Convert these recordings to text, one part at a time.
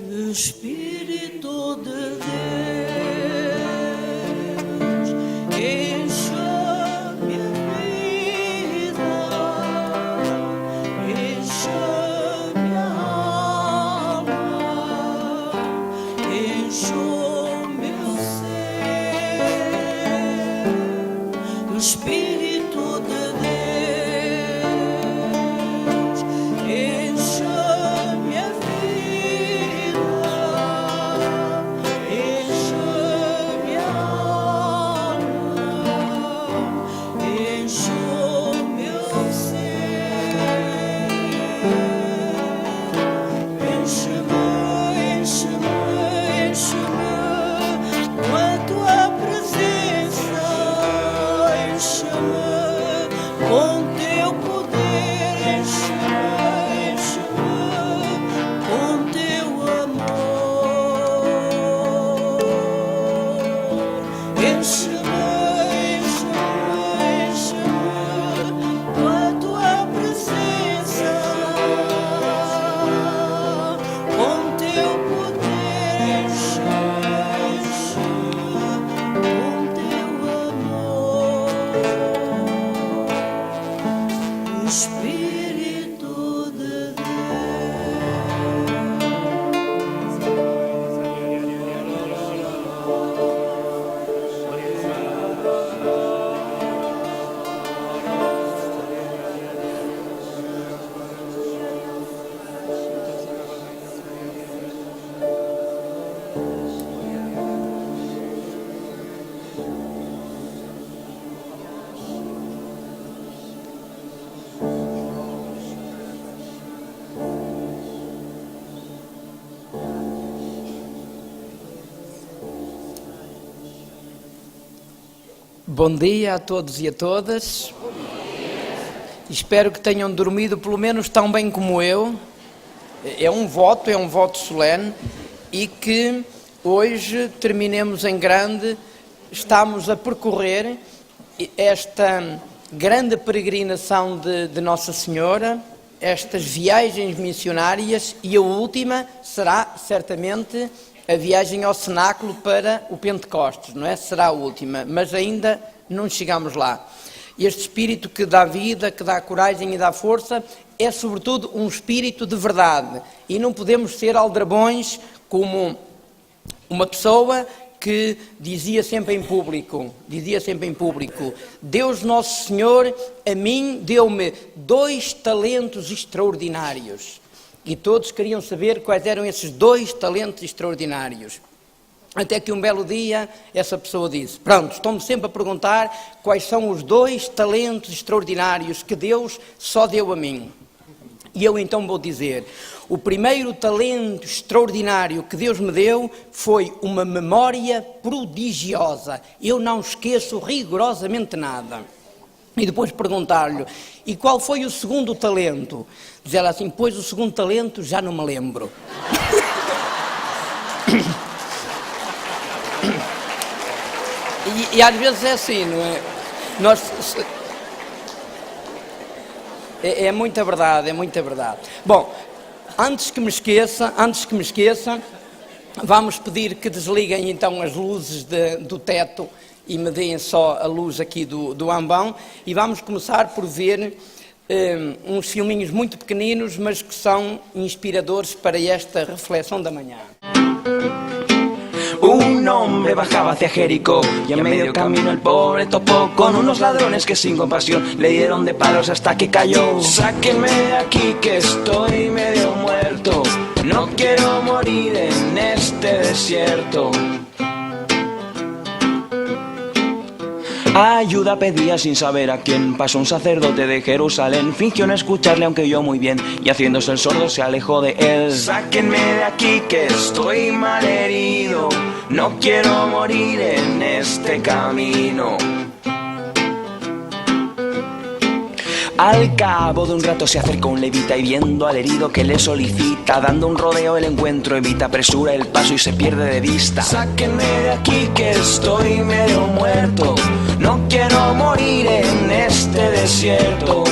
Espírito de Deus, enche minha vida, enche minha alma, enche o meu ser. Espírito de Deus, enche minha vida, enche minha alma, enche o meu ser. Enche-me, enche-me, enche-me com a tua presença, enche-me com teu poder, enche-me, enche-me com teu amor. Enche-me, enche-me, enche-me com a tua presença, com teu poder, enche-me, enche-me com teu amor. Espírito de Bom dia a todos e a todas. Espero que tenham dormido pelo menos tão bem como eu. É um voto solene, e que hoje terminemos em grande. Estamos a percorrer esta grande peregrinação de Nossa Senhora, estas viagens missionárias, e a última será certamente a viagem ao cenáculo para o Pentecostes, não é? Será a última, mas ainda não chegamos lá. Este espírito que dá vida, que dá coragem e dá força, é sobretudo um espírito de verdade. E não podemos ser aldrabões como uma pessoa que dizia sempre em público, Deus Nosso Senhor a mim deu-me 2 talentos extraordinários. E todos queriam saber quais eram esses 2 talentos extraordinários. Até que um belo dia essa pessoa disse: pronto, estão-me sempre a perguntar quais são os 2 talentos extraordinários que Deus só deu a mim. E eu então vou dizer: o primeiro talento extraordinário que Deus me deu foi uma memória prodigiosa. Eu não esqueço rigorosamente nada. E depois perguntar-lhe: e qual foi o segundo talento? Diz ela assim: pois o segundo talento já não me lembro. E às vezes é assim, não é? É muita verdade, é muita verdade. Bom, antes que me esqueça, vamos pedir que desliguem então as luzes do teto e me deem só a luz aqui do ambão, e vamos começar por ver uns filminhos muito pequeninos, mas que são inspiradores para esta reflexão da manhã. Un hombre bajaba hacia Jericó y en medio camino el pobre topó con unos ladrones que sin compasión le dieron de palos hasta que cayó. Sáquenme de aquí que estoy medio muerto, no quiero morir en este desierto. Ayuda pedía sin saber a quién. Pasó un sacerdote de Jerusalén, fingió no escucharle aunque oyó muy bien, y haciéndose el sordo se alejó de él. Sáquenme de aquí que estoy mal herido, no quiero morir en este camino. Al cabo de un rato se acercó un levita y viendo al herido que le solicita, dando un rodeo el encuentro, evita, apresura el paso y se pierde de vista. Sáquenme de aquí que estoy medio muerto, no quiero morir en este desierto.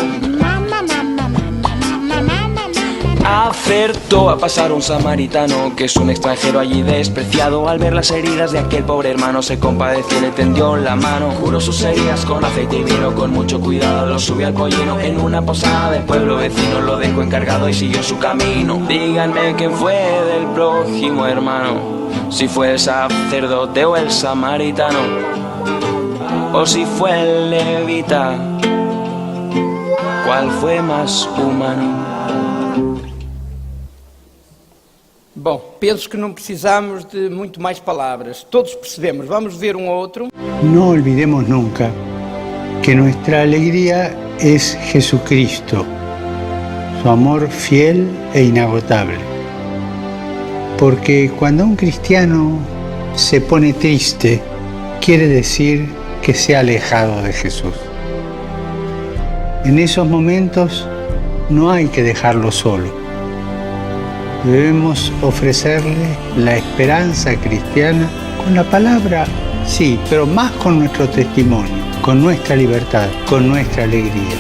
Acertó a pasar un samaritano, que es un extranjero allí despreciado. Al ver las heridas de aquel pobre hermano, se compadeció y le tendió la mano. Curó sus heridas con aceite y vino, con mucho cuidado lo subió al pollino. En una posada del pueblo vecino lo dejó encargado y siguió su camino. Díganme quién fue del prójimo hermano, si fue el sacerdote o el samaritano, o si fue el levita, ¿cuál fue más humano? Bom, penso que não precisamos de muito mais palavras. Todos percebemos. Vamos ver um ao outro. No olvidemos nunca que nuestra alegría es Jesucristo, su amor fiel e inagotable. Porque cuando un cristiano se pone triste, quiere decir que se ha alejado de Jesús. En esos momentos no hay que dejarlo solo. Debemos ofrecerle la esperanza cristiana con la palabra, sí, pero más con nuestro testimonio, con nuestra libertad, con nuestra alegría.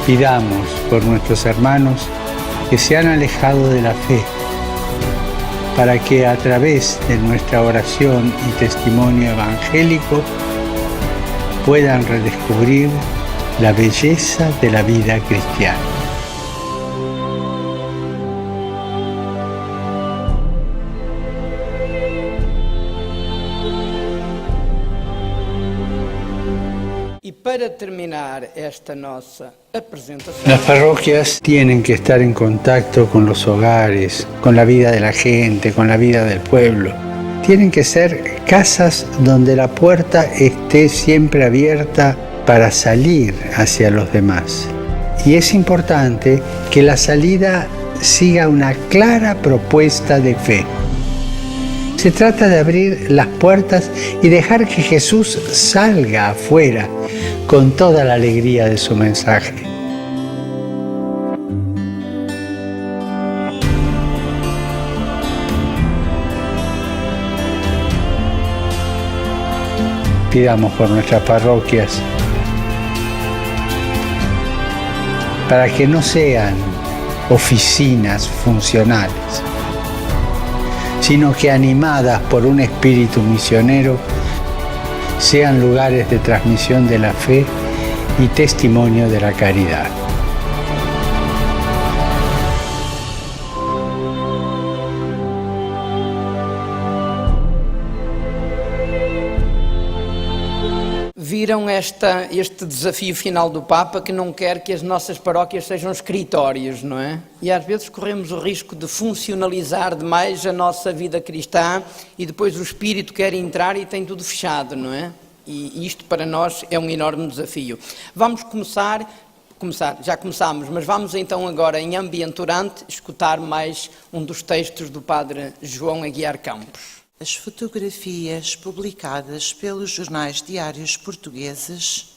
Pidamos por nuestros hermanos que se han alejado de la fe, para que a través de nuestra oración y testimonio evangélico puedan redescubrir la belleza de la vida cristiana. E para terminar esta nossa apresentação, Las parroquias tienen que estar en contacto con los hogares, con la vida de la gente, con la vida del pueblo. Tienen que ser casas donde la puerta esté siempre abierta para salir hacia los demás. Y es importante que la salida siga una clara propuesta de fe. Se trata de abrir las puertas y dejar que Jesús salga afuera con toda la alegría de su mensaje. Pidamos por nuestras parroquias para que no sean oficinas funcionales, sino que animadas por un espíritu misionero sean lugares de transmisión de la fe y testimonio de la caridad. viram este desafio final do Papa, que não quer que as nossas paróquias sejam escritórios, não é? E às vezes corremos o risco de funcionalizar demais a nossa vida cristã e depois o Espírito quer entrar e tem tudo fechado, não é? E isto para nós é um enorme desafio. Vamos começar, já começámos, mas vamos então agora em ambiente orante escutar mais um dos textos do Padre João Aguiar Campos. As fotografias publicadas pelos jornais diários portugueses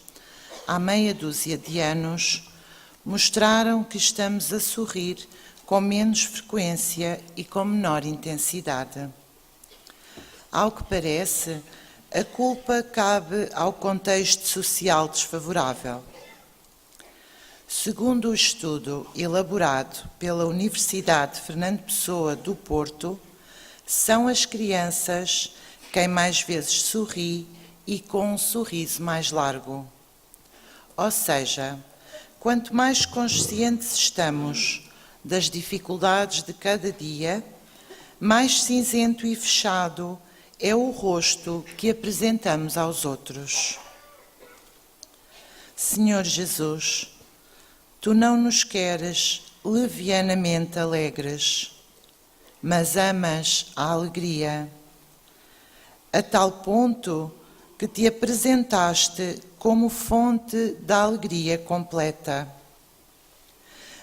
há meia dúzia de anos mostraram que estamos a sorrir com menos frequência e com menor intensidade. Ao que parece, a culpa cabe ao contexto social desfavorável. Segundo o estudo elaborado pela Universidade Fernando Pessoa do Porto, são as crianças quem mais vezes sorri e com um sorriso mais largo. Ou seja, quanto mais conscientes estamos das dificuldades de cada dia, mais cinzento e fechado é o rosto que apresentamos aos outros. Senhor Jesus, Tu não nos queres levianamente alegres, mas amas a alegria, a tal ponto que te apresentaste como fonte da alegria completa.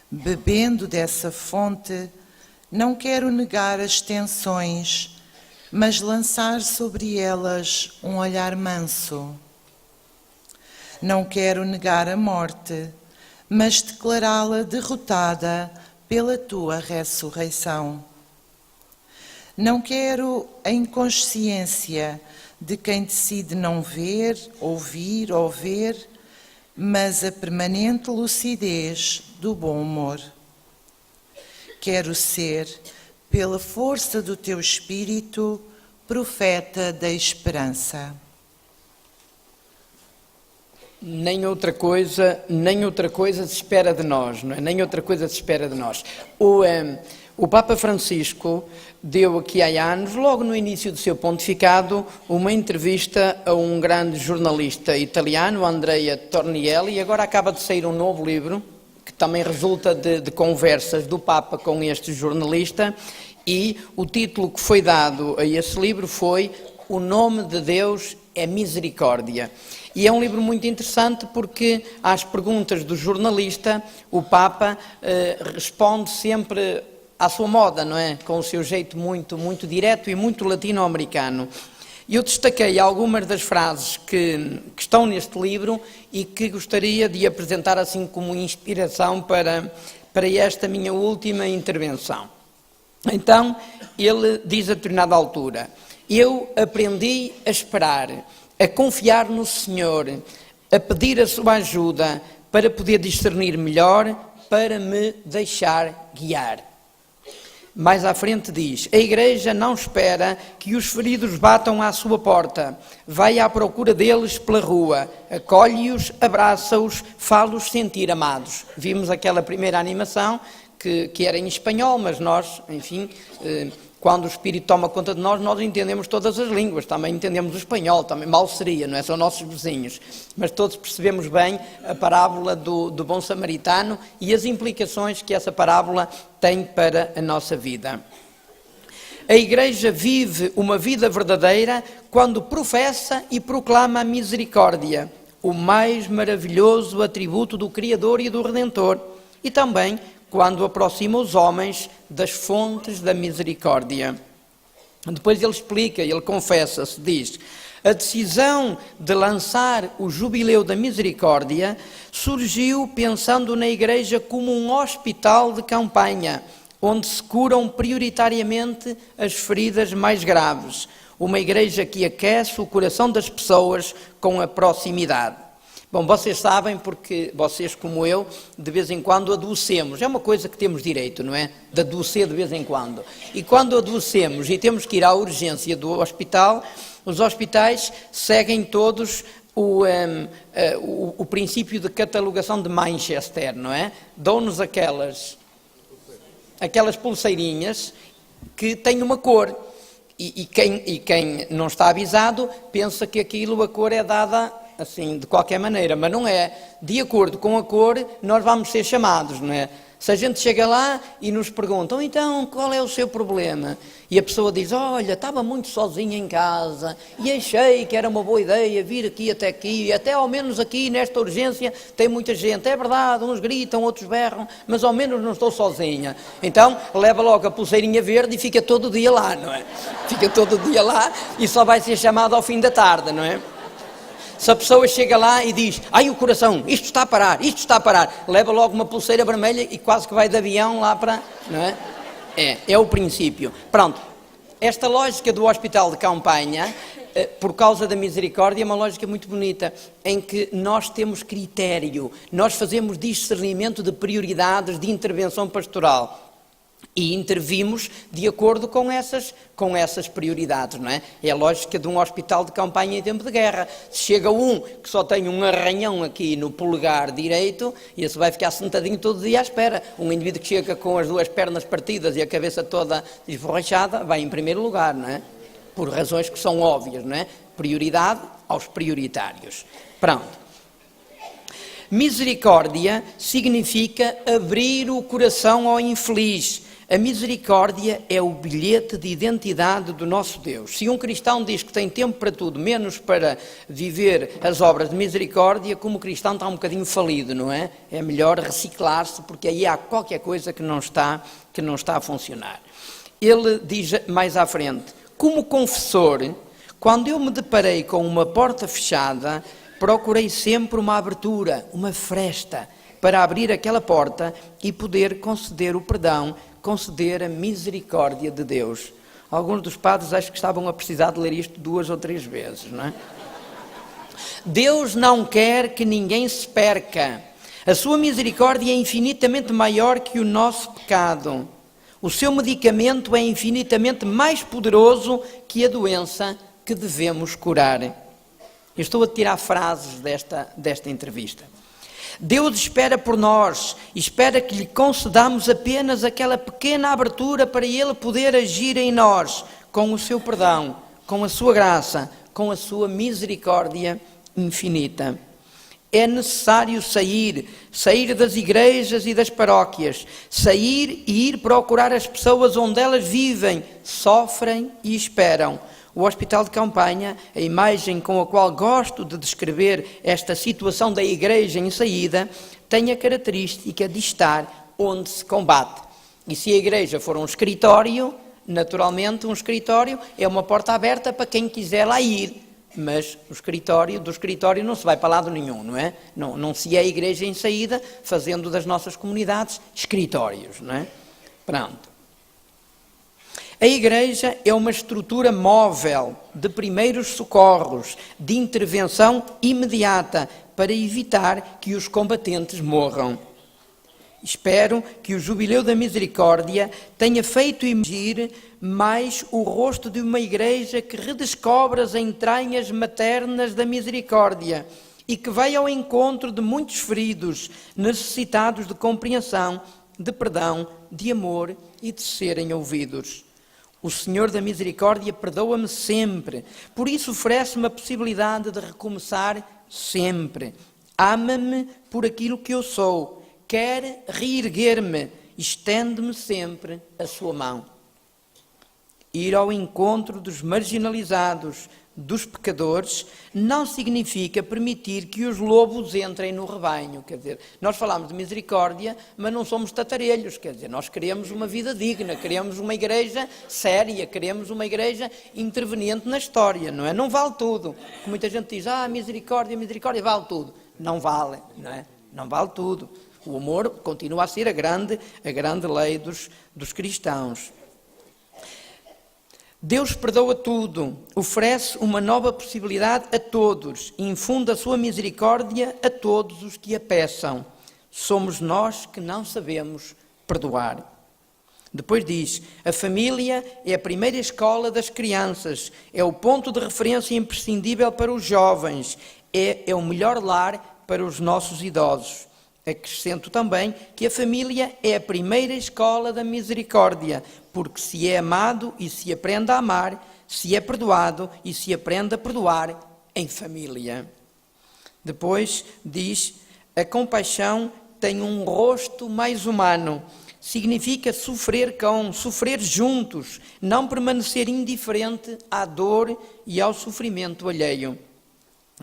Bebendo dessa fonte, não quero negar as tensões, mas lançar sobre elas um olhar manso. Não quero negar a morte, mas declará-la derrotada pela tua ressurreição. Não quero a inconsciência de quem decide não ver, ouvir ou ver, mas a permanente lucidez do bom humor. Quero ser, pela força do teu espírito, profeta da esperança. Nem outra coisa se espera de nós, não é? Nem outra coisa se espera de nós. O Papa Francisco deu aqui há anos, logo no início do seu pontificado, uma entrevista a um grande jornalista italiano, Andrea Tornielli, e agora acaba de sair um novo livro, que também resulta de conversas do Papa com este jornalista, e o título que foi dado a esse livro foi O Nome de Deus é Misericórdia. E é um livro muito interessante porque às perguntas do jornalista, o Papa responde sempre à sua moda, não é? Com o seu jeito muito direto e muito latino-americano. E eu destaquei algumas das frases que estão neste livro e que gostaria de apresentar assim como inspiração para esta minha última intervenção. Então, ele diz a determinada altura: eu aprendi a esperar, a confiar no Senhor, a pedir a sua ajuda para poder discernir melhor, para me deixar guiar. Mais à frente diz: a Igreja não espera que os feridos batam à sua porta, vai à procura deles pela rua, acolhe-os, abraça-os, fala-os sentir amados. Vimos aquela primeira animação que era em espanhol, mas nós, enfim, quando o Espírito toma conta de nós, nós entendemos todas as línguas, também entendemos o espanhol, também mal seria, não é? São nossos vizinhos, mas todos percebemos bem a parábola do bom samaritano e as implicações que essa parábola tem para a nossa vida. A Igreja vive uma vida verdadeira quando professa e proclama a misericórdia, o mais maravilhoso atributo do Criador e do Redentor, e também quando aproxima os homens das fontes da misericórdia. Depois ele explica, ele confessa-se, diz: a decisão de lançar o Jubileu da Misericórdia surgiu pensando na Igreja como um hospital de campanha, onde se curam prioritariamente as feridas mais graves. Uma Igreja que aquece o coração das pessoas com a proximidade. Bom, vocês sabem, porque vocês, como eu, de vez em quando adoecemos. É uma coisa que temos direito, não é? De adoecer de vez em quando. E quando adoecemos e temos que ir à urgência do hospital, os hospitais seguem todos o princípio de catalogação de Manchester, não é? Dão-nos aquelas pulseirinhas que têm uma cor. E quem não está avisado pensa que a cor é dada assim, de qualquer maneira, mas não é. De acordo com a cor, nós vamos ser chamados, não é? Se a gente chega lá e nos perguntam, então, qual é o seu problema? E a pessoa diz, olha, estava muito sozinha em casa e achei que era uma boa ideia vir até aqui, e até ao menos aqui nesta urgência tem muita gente. É verdade, uns gritam, outros berram, mas ao menos não estou sozinha. Então, leva logo a pulseirinha verde e fica todo o dia lá, não é? Fica todo o dia lá e só vai ser chamado ao fim da tarde, não é? Se a pessoa chega lá e diz, ai o coração, isto está a parar, leva logo uma pulseira vermelha e quase que vai de avião lá para, não é? É o princípio. Pronto, esta lógica do hospital de campanha, por causa da misericórdia, é uma lógica muito bonita, em que nós temos critério, nós fazemos discernimento de prioridades de intervenção pastoral. E intervimos de acordo com essas prioridades, não é? É a lógica de um hospital de campanha em tempo de guerra. Se chega um que só tem um arranhão aqui no polegar direito, e esse vai ficar sentadinho todo dia à espera. Um indivíduo que chega com as duas pernas partidas e a cabeça toda esborrachada, vai em primeiro lugar, não é? Por razões que são óbvias, não é? Prioridade aos prioritários. Pronto. Misericórdia significa abrir o coração ao infeliz. A misericórdia é o bilhete de identidade do nosso Deus. Se um cristão diz que tem tempo para tudo, menos para viver as obras de misericórdia, como cristão está um bocadinho falido, não é? É melhor reciclar-se, porque aí há qualquer coisa que não está a funcionar. Ele diz mais à frente, como confessor, quando eu me deparei com uma porta fechada, procurei sempre uma abertura, uma fresta, para abrir aquela porta e poder conceder o perdão, conceder a misericórdia de Deus. Alguns dos padres acho que estavam a precisar de ler isto 2 ou 3 vezes, não é? Deus não quer que ninguém se perca. A sua misericórdia é infinitamente maior que o nosso pecado. O seu medicamento é infinitamente mais poderoso que a doença que devemos curar. Eu estou a tirar frases desta entrevista. Deus espera por nós, espera que lhe concedamos apenas aquela pequena abertura para Ele poder agir em nós, com o seu perdão, com a sua graça, com a sua misericórdia infinita. É necessário sair das igrejas e das paróquias, sair e ir procurar as pessoas onde elas vivem, sofrem e esperam. O Hospital de Campanha, a imagem com a qual gosto de descrever esta situação da igreja em saída, tem a característica de estar onde se combate. E se a igreja for um escritório, naturalmente um escritório é uma porta aberta para quem quiser lá ir. Mas do escritório não se vai para lado nenhum, não é? Não se é a igreja em saída, fazendo das nossas comunidades escritórios, não é? Pronto. A igreja é uma estrutura móvel de primeiros socorros, de intervenção imediata, para evitar que os combatentes morram. Espero que o Jubileu da Misericórdia tenha feito emergir mais o rosto de uma igreja que redescobre as entranhas maternas da misericórdia e que vai ao encontro de muitos feridos, necessitados de compreensão, de perdão, de amor e de serem ouvidos. O Senhor da Misericórdia perdoa-me sempre, por isso oferece-me a possibilidade de recomeçar sempre. Ama-me por aquilo que eu sou, quer reerguer-me, estende-me sempre a sua mão. Ir ao encontro dos marginalizados, dos pecadores, não significa permitir que os lobos entrem no rebanho. Quer dizer, nós falamos de misericórdia, mas não somos tatarelhos. Quer dizer, nós queremos uma vida digna, queremos uma igreja séria, queremos uma igreja interveniente na história, não é? Não vale tudo. Como muita gente diz, misericórdia vale tudo. Não vale, não é? Não vale tudo. O amor continua a ser a grande lei dos cristãos. Deus perdoa tudo, oferece uma nova possibilidade a todos, infunda a sua misericórdia a todos os que a peçam. Somos nós que não sabemos perdoar. Depois diz, a família é a primeira escola das crianças, é o ponto de referência imprescindível para os jovens, é o melhor lar para os nossos idosos. Acrescento também que a família é a primeira escola da misericórdia, porque se é amado e se aprende a amar, se é perdoado e se aprende a perdoar em família. Depois diz, a compaixão tem um rosto mais humano, significa sofrer sofrer juntos, não permanecer indiferente à dor e ao sofrimento alheio.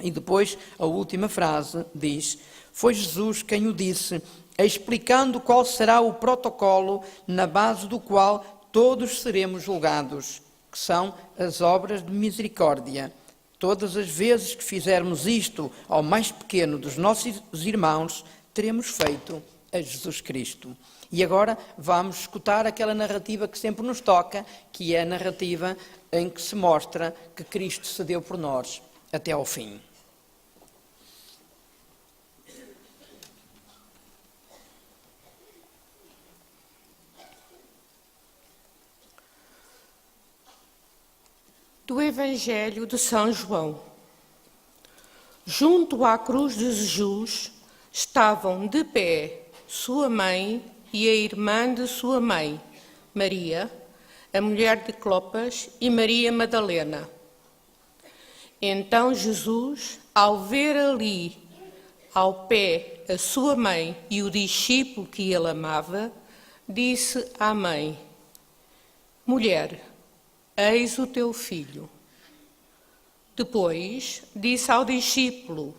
E depois a última frase diz, foi Jesus quem o disse, explicando qual será o protocolo na base do qual todos seremos julgados, que são as obras de misericórdia. Todas as vezes que fizermos isto ao mais pequeno dos nossos irmãos, teremos feito a Jesus Cristo. E agora vamos escutar aquela narrativa que sempre nos toca, que é a narrativa em que se mostra que Cristo se deu por nós até ao fim. Do Evangelho de São João. Junto à cruz de Jesus estavam de pé sua mãe e a irmã de sua mãe, Maria, a mulher de Clopas, e Maria Madalena. Então Jesus, ao ver ali ao pé a sua mãe e o discípulo que ele amava, disse à mãe, mulher, eis o teu filho. Depois disse ao discípulo,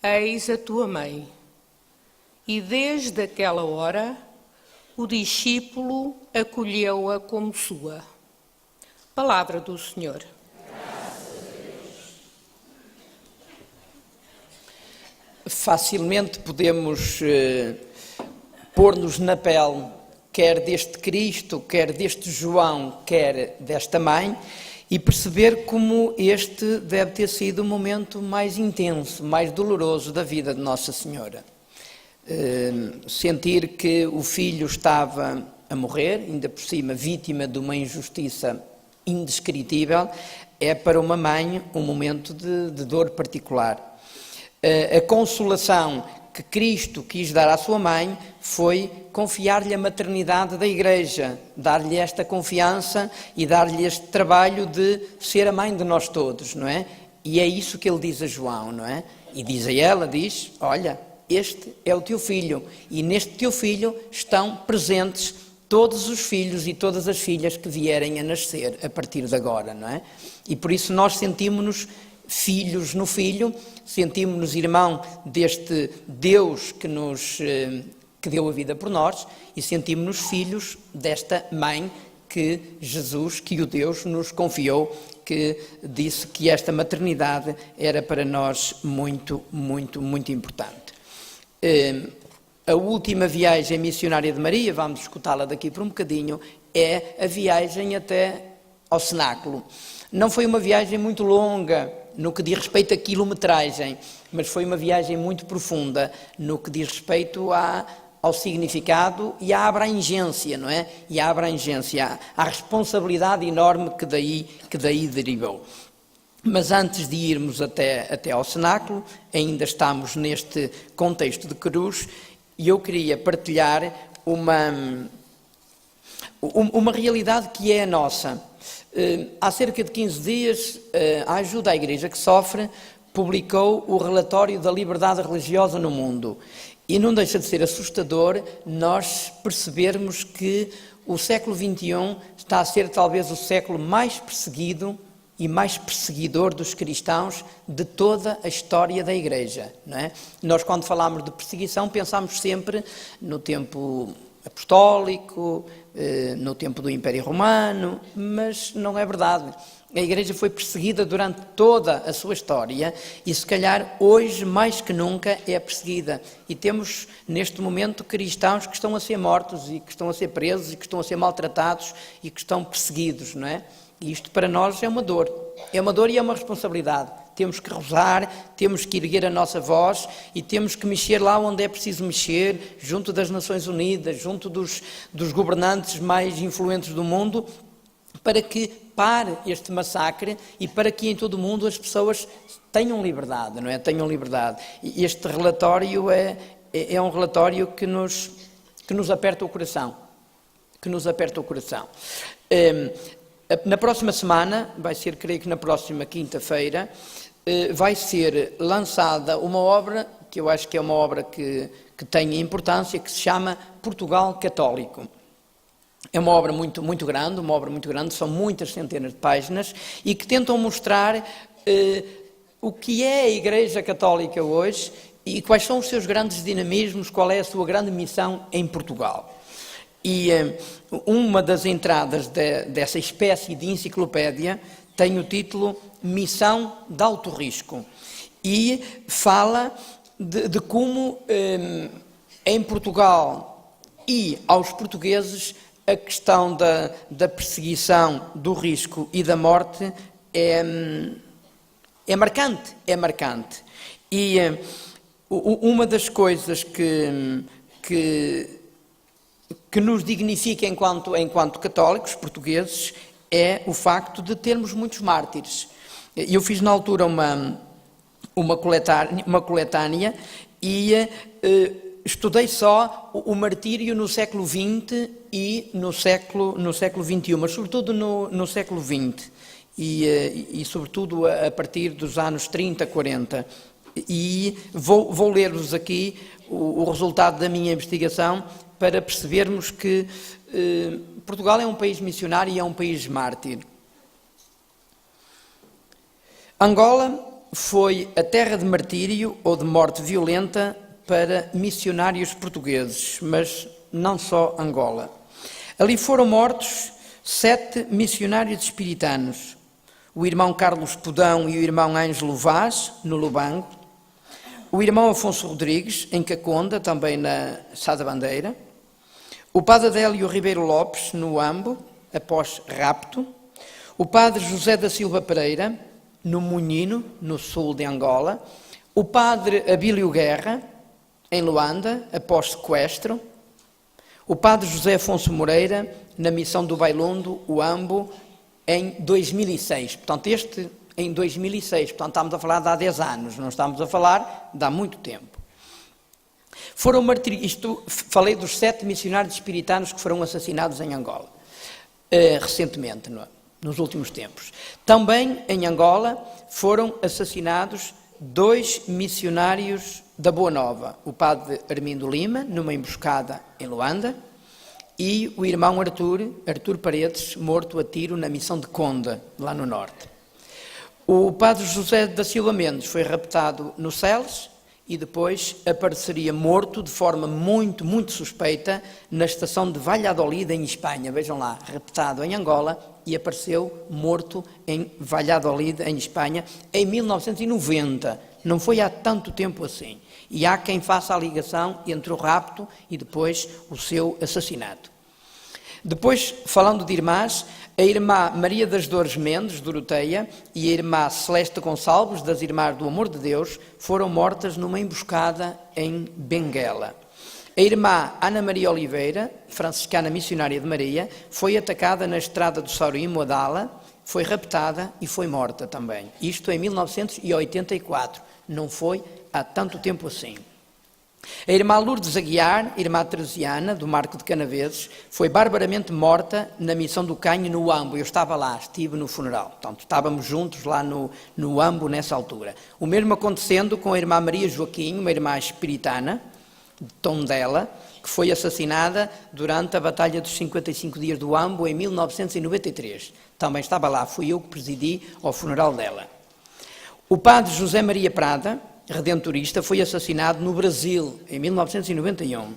eis a tua mãe. E desde aquela hora, o discípulo acolheu-a como sua. Palavra do Senhor. Facilmente podemos pôr-nos na pele, quer deste Cristo, quer deste João, quer desta mãe, e perceber como este deve ter sido o momento mais intenso, mais doloroso da vida de Nossa Senhora. Sentir que o filho estava a morrer, ainda por cima vítima de uma injustiça indescritível, é para uma mãe um momento de dor particular. A consolação que Cristo quis dar à sua mãe foi confiar-lhe a maternidade da Igreja, dar-lhe esta confiança e dar-lhe este trabalho de ser a mãe de nós todos, não é? E é isso que ele diz a João, não é? E diz a ela, diz, olha, este é o teu filho, e neste teu filho estão presentes todos os filhos e todas as filhas que vierem a nascer a partir de agora, não é? E por isso nós sentimos-nos filhos no Filho, sentimos-nos irmão deste Deus que deu a vida por nós e sentimos-nos filhos desta mãe que Jesus, que o Deus nos confiou, que disse que esta maternidade era para nós muito, muito, muito importante. A última viagem missionária de Maria, vamos escutá-la daqui por um bocadinho, é a viagem até ao cenáculo. Não foi uma viagem muito longa no que diz respeito à quilometragem, mas foi uma viagem muito profunda no que diz respeito ao significado e à abrangência, não é? E à abrangência, à responsabilidade enorme que daí derivou. Mas antes de irmos até ao cenáculo, ainda estamos neste contexto de cruz, e eu queria partilhar uma realidade que é a nossa. Há cerca de 15 dias, a Ajuda à Igreja que Sofre publicou o relatório da liberdade religiosa no mundo. E não deixa de ser assustador nós percebermos que o século XXI está a ser talvez o século mais perseguido e mais perseguidor dos cristãos de toda a história da Igreja, não é? Nós, quando falamos de perseguição, pensamos sempre no tempo apostólico, no tempo do Império Romano, mas não é verdade. A Igreja foi perseguida durante toda a sua história e, se calhar, hoje, mais que nunca, é perseguida. E temos, neste momento, cristãos que estão a ser mortos e que estão a ser presos e que estão a ser maltratados e que estão perseguidos, não é? E isto para nós é uma dor e é uma responsabilidade. Temos que rezar, temos que erguer a nossa voz e temos que mexer lá onde é preciso mexer, junto das Nações Unidas, junto dos governantes mais influentes do mundo, para que pare este massacre e para que em todo o mundo as pessoas tenham liberdade, não é? Tenham liberdade. E este relatório é um relatório que nos aperta o coração. Que nos aperta o coração. Na próxima semana, vai ser, creio que na próxima quinta-feira, vai ser lançada uma obra, que eu acho que é uma obra que tem importância, que se chama Portugal Católico. É uma obra muito, muito grande, são muitas centenas de páginas, e que tentam mostrar o que é a Igreja Católica hoje e quais são os seus grandes dinamismos, qual é a sua grande missão em Portugal. E uma das entradas dessa espécie de enciclopédia tem o título Missão de Alto Risco e fala de como em Portugal e aos portugueses a questão da perseguição, do risco e da morte é marcante. E uma das coisas que nos dignifica enquanto católicos portugueses é o facto de termos muitos mártires. Eu fiz na altura uma coletânea e estudei só o martírio no século XX e no século XXI, mas sobretudo no século XX e sobretudo a partir dos anos 30, 40. E vou ler-vos aqui o resultado da minha investigação para percebermos que Portugal é um país missionário e é um país mártir. Angola foi a terra de martírio ou de morte violenta para missionários portugueses, mas não só Angola. Ali foram mortos 7 missionários espiritanos, o irmão Carlos Pudão e o irmão Ângelo Vaz, no Lubango, o irmão Afonso Rodrigues, em Caconda, também na Sá da Bandeira, o padre Adélio Ribeiro Lopes, no Ambo, após rapto, o padre José da Silva Pereira, no Munino, no sul de Angola, o padre Abílio Guerra, em Luanda, após sequestro, o padre José Afonso Moreira, na missão do Bailundo, Uambo, em 2006. Portanto, este em 2006, portanto, estamos a falar de há 10 anos, não estamos a falar de há muito tempo. Foram falei dos 7 missionários espiritanos que foram assassinados em Angola, recentemente, nos últimos tempos. Também em Angola foram assassinados 2 missionários da Boa Nova, o padre Armindo Lima, numa emboscada em Luanda, e o irmão Artur Paredes, morto a tiro na missão de Conda, lá no norte. O padre José da Silva Mendes foi raptado no Celes e depois apareceria morto de forma muito, muito suspeita na estação de Valladolid, em Espanha. Vejam lá, raptado em Angola e apareceu morto em Valladolid, em Espanha, em 1990. Não foi há tanto tempo assim. E há quem faça a ligação entre o rapto e depois o seu assassinato. Depois, falando de irmãs, a irmã Maria das Dores Mendes, Doroteia, e a irmã Celeste Gonçalves, das Irmãs do Amor de Deus, foram mortas numa emboscada em Benguela. A irmã Ana Maria Oliveira, franciscana missionária de Maria, foi atacada na estrada do Saurim, Moadala, foi raptada e foi morta também. Isto em 1984, não foi há tanto tempo assim. A irmã Lourdes Aguiar, irmã teresiana do Marco de Canaveses, foi barbaramente morta na missão do Canho no Uambo. Eu estava lá, estive no funeral. Portanto, estávamos juntos lá no Uambo nessa altura. O mesmo acontecendo com a irmã Maria Joaquim, uma irmã espiritana, de Tondela, que foi assassinada durante a Batalha dos 55 Dias do Uambo em 1993. Também estava lá, fui eu que presidi ao funeral dela. O padre José Maria Prada, redentorista, foi assassinado no Brasil, em 1991.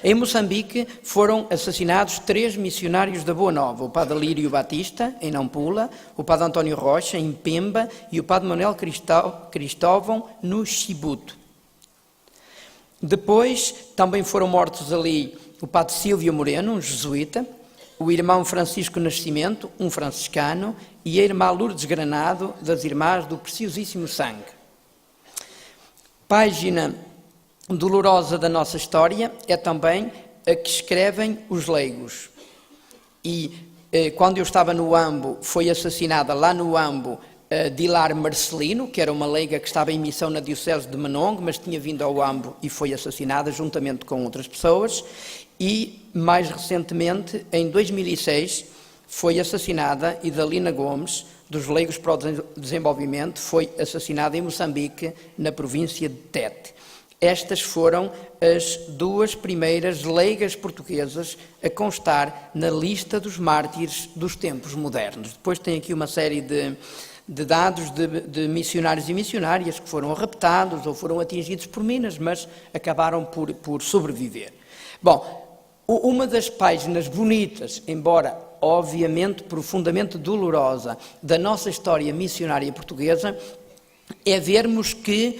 Em Moçambique foram assassinados 3 missionários da Boa Nova, o padre Lírio Batista, em Nampula, o padre António Rocha, em Pemba, e o padre Manuel Cristóvão, no Chibuto. Depois também foram mortos ali o padre Silvio Moreno, um jesuíta, o irmão Francisco Nascimento, um franciscano, e a irmã Lourdes Granado, das Irmãs do Preciosíssimo Sangue. Página dolorosa da nossa história é também a que escrevem os leigos. E quando eu estava no Uambo, foi assassinada lá no Uambo Dilar Marcelino, que era uma leiga que estava em missão na Diocese de Menongue, mas tinha vindo ao Uambo e foi assassinada juntamente com outras pessoas. E, mais recentemente, em 2006, foi assassinada Idalina Gomes, dos Leigos para o Desenvolvimento, foi assassinada em Moçambique, na província de Tete. Estas foram as 2 primeiras leigas portuguesas a constar na lista dos mártires dos tempos modernos. Depois tem aqui uma série de dados de missionários e missionárias que foram raptados ou foram atingidos por minas, mas acabaram por sobreviver. Bom, uma das páginas bonitas, embora obviamente profundamente dolorosa, da nossa história missionária portuguesa, é vermos que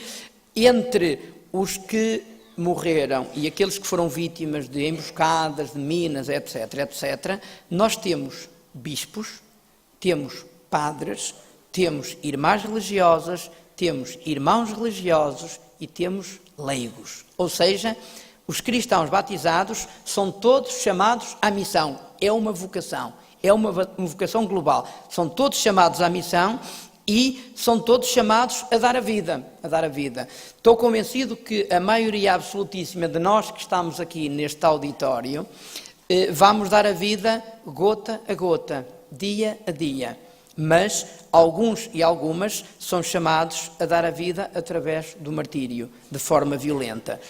entre os que morreram e aqueles que foram vítimas de emboscadas, de minas, etc., etc., nós temos bispos, temos padres, temos irmãs religiosas, temos irmãos religiosos e temos leigos. Ou seja, os cristãos batizados são todos chamados à missão. É uma vocação global. São todos chamados à missão e são todos chamados a dar a vida. Estou convencido que a maioria absolutíssima de nós que estamos aqui neste auditório vamos dar a vida gota a gota, dia a dia. Mas alguns e algumas são chamados a dar a vida através do martírio, de forma violenta.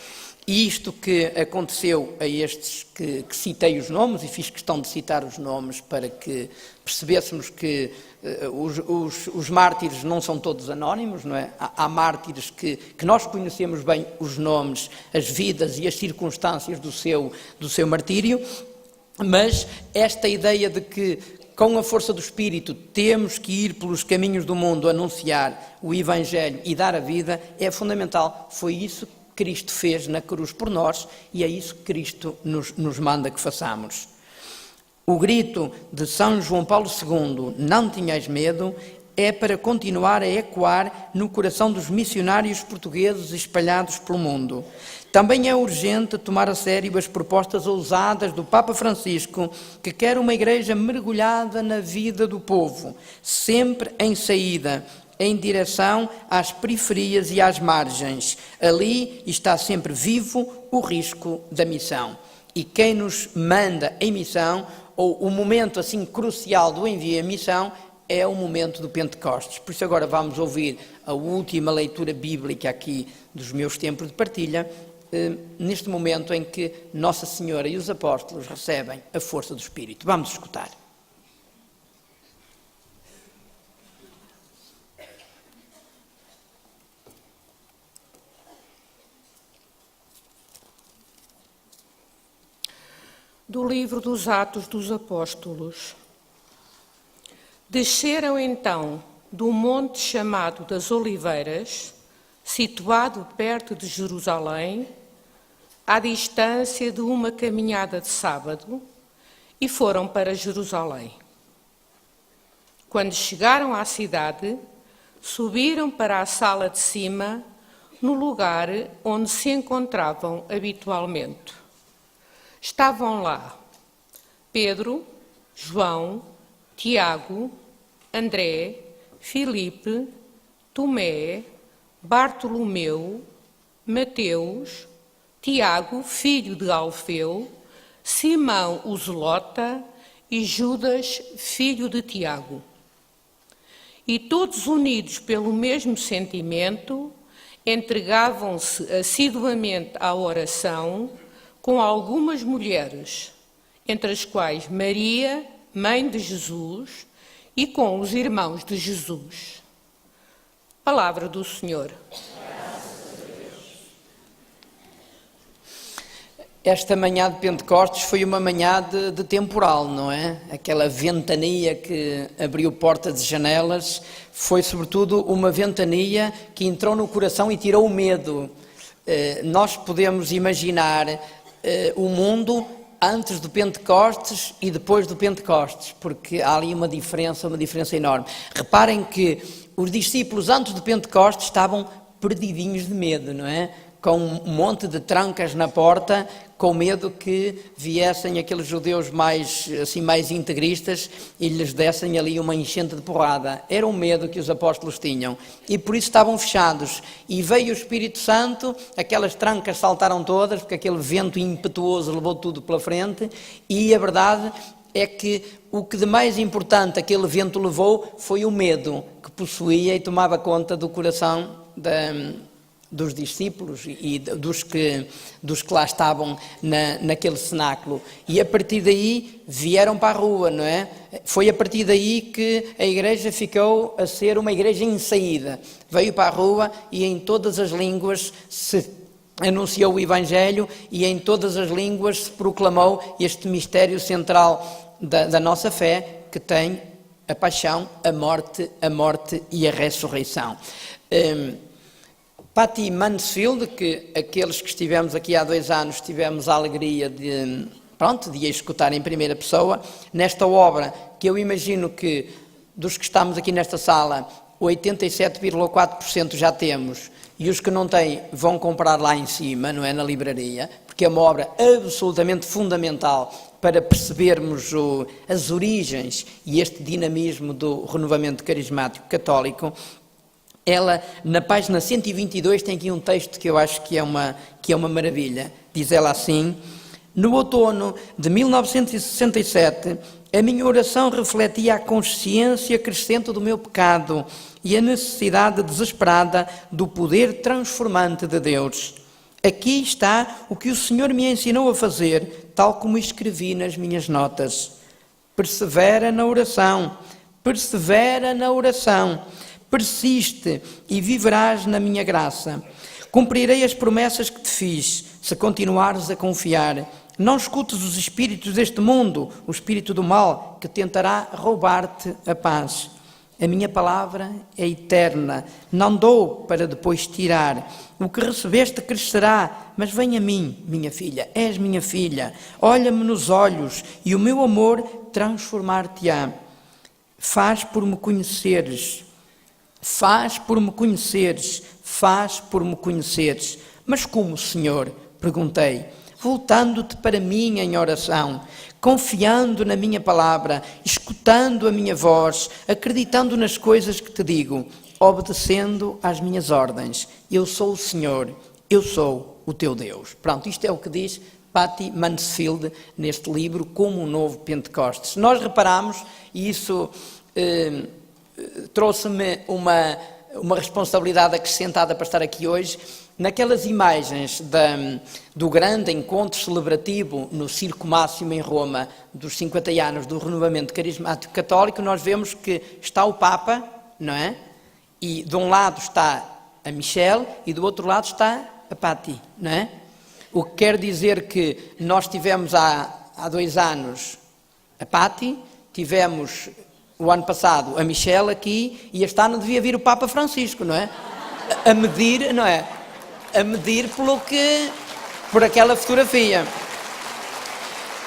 E isto que aconteceu a estes que citei os nomes, e fiz questão de citar os nomes para que percebêssemos que os mártires não são todos anónimos, não é? Há mártires que nós conhecemos bem os nomes, as vidas e as circunstâncias do seu martírio, mas esta ideia de que, com a força do Espírito, temos que ir pelos caminhos do mundo, anunciar o Evangelho e dar a vida, é fundamental. Foi isso que Cristo fez na cruz por nós e é isso que Cristo nos manda que façamos. O grito de São João Paulo II, não tenhais medo, é para continuar a ecoar no coração dos missionários portugueses espalhados pelo mundo. Também é urgente tomar a sério as propostas ousadas do Papa Francisco, que quer uma igreja mergulhada na vida do povo, sempre em saída, em direção às periferias e às margens. Ali está sempre vivo o risco da missão. E quem nos manda em missão, ou o momento assim crucial do envio em missão, é o momento do Pentecostes. Por isso agora vamos ouvir a última leitura bíblica aqui dos meus tempos de partilha, neste momento em que Nossa Senhora e os apóstolos recebem a força do Espírito. Vamos escutar. Do livro dos Atos dos Apóstolos. Desceram então do monte chamado das Oliveiras, situado perto de Jerusalém, à distância de uma caminhada de sábado, e foram para Jerusalém. Quando chegaram à cidade, subiram para a sala de cima, no lugar onde se encontravam habitualmente. Estavam lá Pedro, João, Tiago, André, Filipe, Tomé, Bartolomeu, Mateus, Tiago, filho de Alfeu, Simão o Zelota e Judas, filho de Tiago. E todos unidos pelo mesmo sentimento, entregavam-se assiduamente à oração com algumas mulheres, entre as quais Maria, mãe de Jesus, e com os irmãos de Jesus. Palavra do Senhor. Esta manhã de Pentecostes foi uma manhã de temporal, não é? Aquela ventania que abriu portas e janelas foi sobretudo uma ventania que entrou no coração e tirou o medo. Nós podemos imaginar o mundo antes do Pentecostes e depois do Pentecostes, porque há ali uma diferença enorme. Reparem que os discípulos antes do Pentecostes estavam perdidinhos de medo, não é? Com um monte de trancas na porta, com medo que viessem aqueles judeus mais integristas e lhes dessem ali uma enchente de porrada. Era um medo que os apóstolos tinham e por isso estavam fechados. E veio o Espírito Santo, aquelas trancas saltaram todas, porque aquele vento impetuoso levou tudo pela frente, e a verdade é que o que de mais importante aquele vento levou foi o medo que possuía e tomava conta do coração dos discípulos e dos que lá estavam naquele cenáculo. E a partir daí vieram para a rua, não é? Foi a partir daí que a igreja ficou a ser uma igreja em saída. Veio para a rua e em todas as línguas se anunciou o Evangelho e em todas as línguas se proclamou este mistério central da nossa fé, que tem a paixão, a morte e a ressurreição. Patty Mansfield, que aqueles que estivemos aqui há 2 anos tivemos a alegria de a escutar em primeira pessoa, nesta obra que eu imagino que dos que estamos aqui nesta sala, 87,4% já temos, e os que não têm vão comprar lá em cima, não é, na livraria, porque é uma obra absolutamente fundamental para percebermos as origens e este dinamismo do renovamento carismático católico. Ela, na página 122, tem aqui um texto que eu acho que é uma maravilha. Diz ela assim: no outono de 1967, a minha oração refletia a consciência crescente do meu pecado e a necessidade desesperada do poder transformante de Deus. Aqui está o que o Senhor me ensinou a fazer, tal como escrevi nas minhas notas. Persevera na oração, persiste e viverás na minha graça. Cumprirei as promessas que te fiz, se continuares a confiar. Não escutes os espíritos deste mundo, o espírito do mal, que tentará roubar-te a paz. A minha palavra é eterna, não dou para depois tirar. O que recebeste crescerá, mas vem a mim, minha filha, és minha filha. Olha-me nos olhos e o meu amor transformar-te-á. Faz por me conheceres, faz por me conheceres, faz por me conheceres. Mas como, Senhor? Perguntei, voltando-te para mim em oração, confiando na minha palavra, escutando a minha voz, acreditando nas coisas que te digo, obedecendo às minhas ordens. Eu sou o Senhor, eu sou o teu Deus. Pronto, isto é o que diz Patty Mansfield neste livro, Como um Novo Pentecostes. Nós reparamos, e isso trouxe-me uma responsabilidade acrescentada para estar aqui hoje, naquelas imagens do grande encontro celebrativo no Circo Máximo em Roma, dos 50 anos do renovamento carismático católico, nós vemos que está o Papa, não é? E de um lado está a Michelle e do outro lado está a Patty, não é? O que quer dizer que nós tivemos há 2 anos a Patty, tivemos o ano passado a Michelle aqui e este ano devia vir o Papa Francisco, não é? A medir, não é? A medir por aquela fotografia.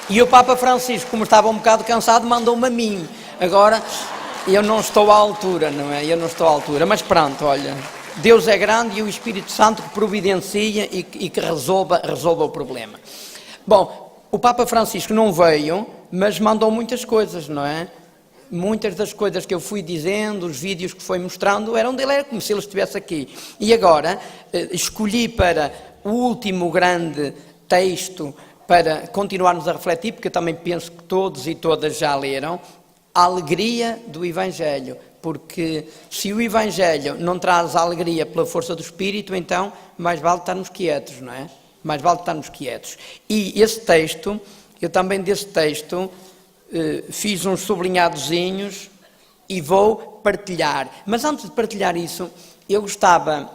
E o Papa Francisco, como estava um bocado cansado, mandou-me a mim. Agora, eu não estou à altura, não é? Eu não estou à altura, mas pronto, olha, Deus é grande e o Espírito Santo que providencia e que resolva o problema. Bom, o Papa Francisco não veio, mas mandou muitas coisas, não é? Muitas das coisas que eu fui dizendo, os vídeos que foi mostrando, eram dele, era como se ele estivesse aqui. E agora, escolhi para o último grande texto, para continuarmos a refletir, porque eu também penso que todos e todas já leram, a alegria do Evangelho. Porque se o Evangelho não traz a alegria pela força do Espírito, então mais vale estarmos quietos, não é? Mais vale estarmos quietos. E esse texto, eu também desse texto fiz uns sublinhadozinhos e vou partilhar. Mas antes de partilhar isso, eu gostava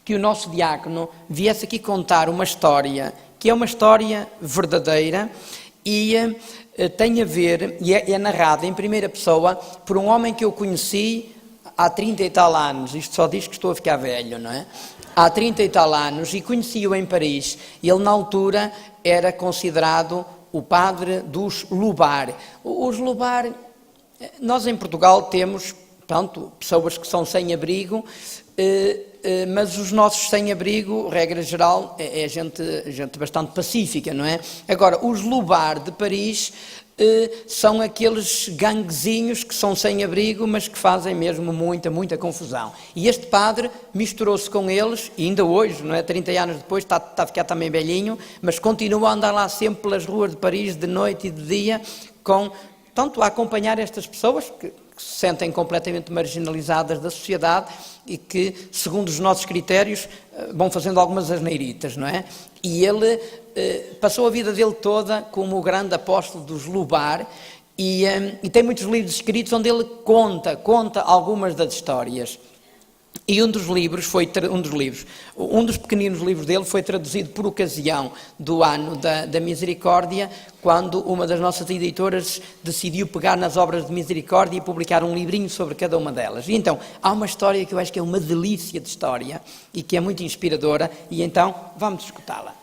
que o nosso diácono viesse aqui contar uma história, que é uma história verdadeira e tem a ver, e é narrada em primeira pessoa por um homem que eu conheci há 30 e tal anos. Isto só diz que estou a ficar velho, não é? Há 30 e tal anos, e conheci-o em Paris. Ele, na altura, era considerado o padre dos Lubar. Os Lubar, nós em Portugal temos, pronto, pessoas que são sem abrigo, mas os nossos sem-abrigo, regra geral, é gente bastante pacífica, não é? Agora, os Lubar de Paris são aqueles ganguezinhos que são sem-abrigo, mas que fazem mesmo muita confusão. E este padre misturou-se com eles, e ainda hoje, não é? 30 anos depois, está a ficar também velhinho, mas continua a andar lá sempre pelas ruas de Paris, de noite e de dia, tanto a acompanhar estas pessoas que se sentem completamente marginalizadas da sociedade e que, segundo os nossos critérios, vão fazendo algumas asneiritas, não é? E ele passou a vida dele toda como o grande apóstolo dos Lubar e tem muitos livros escritos onde ele conta algumas das histórias. E um dos pequeninos livros dele foi traduzido por ocasião do ano da Misericórdia, quando uma das nossas editoras decidiu pegar nas obras de Misericórdia e publicar um livrinho sobre cada uma delas. E então, há uma história que eu acho que é uma delícia de história e que é muito inspiradora, e então vamos escutá-la.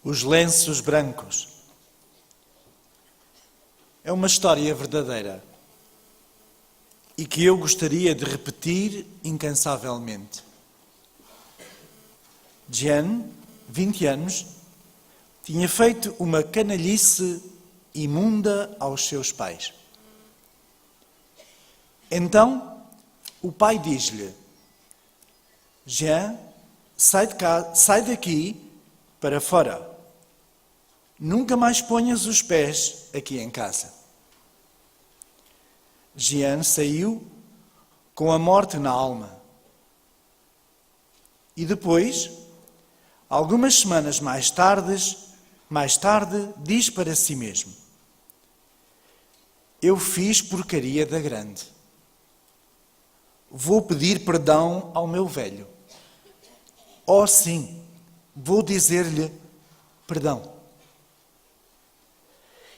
Os lenços brancos. É uma história verdadeira e que eu gostaria de repetir incansavelmente. Jeanne, 20 anos, tinha feito uma canalhice imunda aos seus pais. Então, o pai diz-lhe: Jeanne, sai daqui para fora. Nunca mais ponhas os pés aqui em casa. Jeanne saiu com a morte na alma. E depois, algumas semanas mais tarde, diz para si mesmo: eu fiz porcaria da grande. Vou pedir perdão ao meu velho. oh sim, vou dizer-lhe perdão.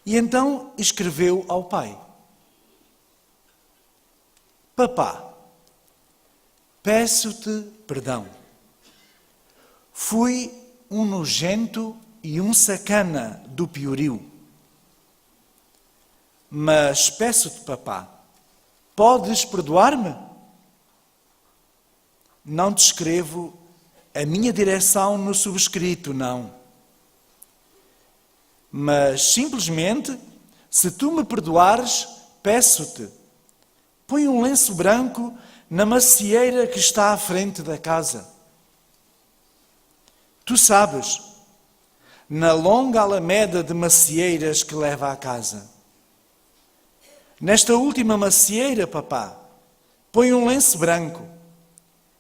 E então escreveu ao pai: Papá, peço-te perdão. Fui um nojento e um sacana do piorio. Mas peço-te, papá, podes perdoar-me? Não te escrevo a minha direção no subscrito, não. Mas simplesmente, se tu me perdoares, peço-te, põe um lenço branco na macieira que está à frente da casa. Tu sabes, na longa alameda de macieiras que leva à casa. Nesta última macieira, papá, põe um lenço branco.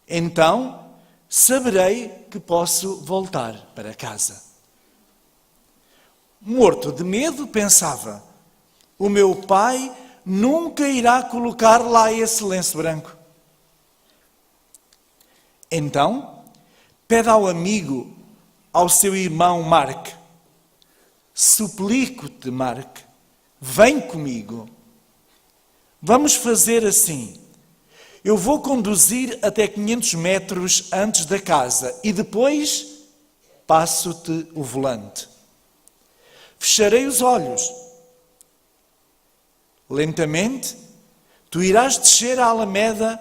Então, saberei que posso voltar para casa. Morto de medo, pensava: o meu pai nunca irá colocar lá esse lenço branco. Então, pede ao amigo, ao seu irmão Mark: suplico-te, Mark, vem comigo. Vamos fazer assim. Eu vou conduzir até 500 metros antes da casa e depois passo-te o volante. Fecharei os olhos. Lentamente, tu irás descer a alameda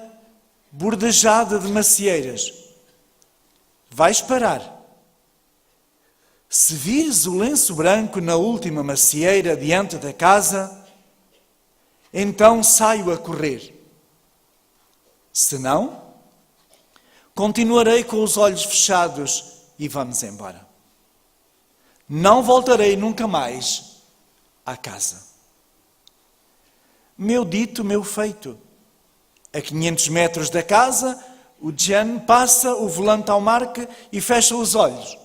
bordejada de macieiras. Vais parar. Se vires o lenço branco na última macieira diante da casa, então saio a correr. Se não, continuarei com os olhos fechados e vamos embora. Não voltarei nunca mais à casa. Meu dito, meu feito. A 500 metros da casa, o Jan passa o volante ao Marco e fecha os olhos.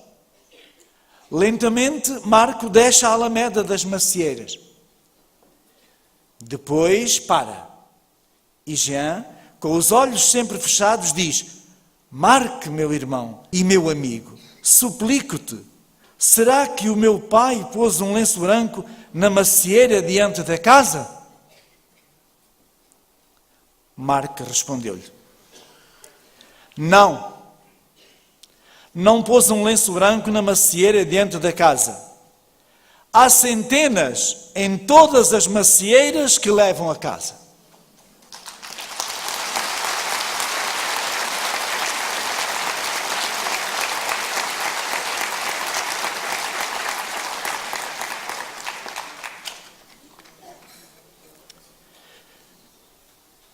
Lentamente, Marco desce a alameda das macieiras. Depois para. E Jean, com os olhos sempre fechados, diz: Marque, meu irmão e meu amigo, suplico-te, será que o meu pai pôs um lenço branco na macieira diante da casa? Mark respondeu-lhe: Não pôs um lenço branco na macieira diante da casa. Há centenas em todas as macieiras que levam a casa.